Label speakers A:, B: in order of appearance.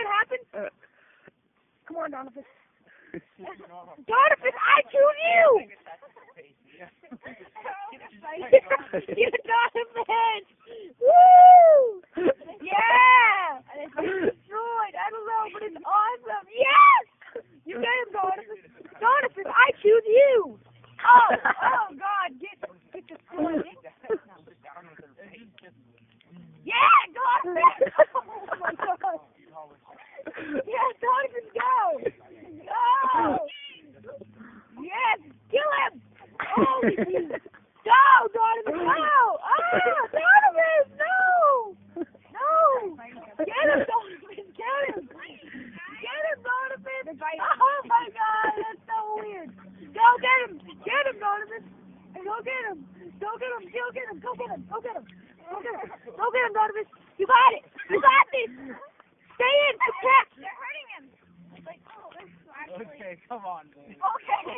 A: happened? Come on, Donovan. Donovan, I choose you! You Donovan! Woo! Yeah! And it's destroyed. I don't know, but it's awesome. Yes! You get him, Donovan. Donovan, I choose you! Oh God, get destroyed. Yeah, Donovan! Oh my God. Yeah, Donovan, go! Go! Yes, kill him! Oh, go, Donovan, go! Oh, Donovan, no! No! Get him, Donovan, get him! Get him, Donovan! Oh my God, that's so weird. Go get him! Get him, Donovan! Go get him! Go get him! Go get him! Go get him! Go get him! Go get him! Go get him, Donovan! You got it! You got this! Stay in! Protect!
B: They're hurting him. It's like, oh, this is actually...
C: Okay, come on, man.
B: Okay.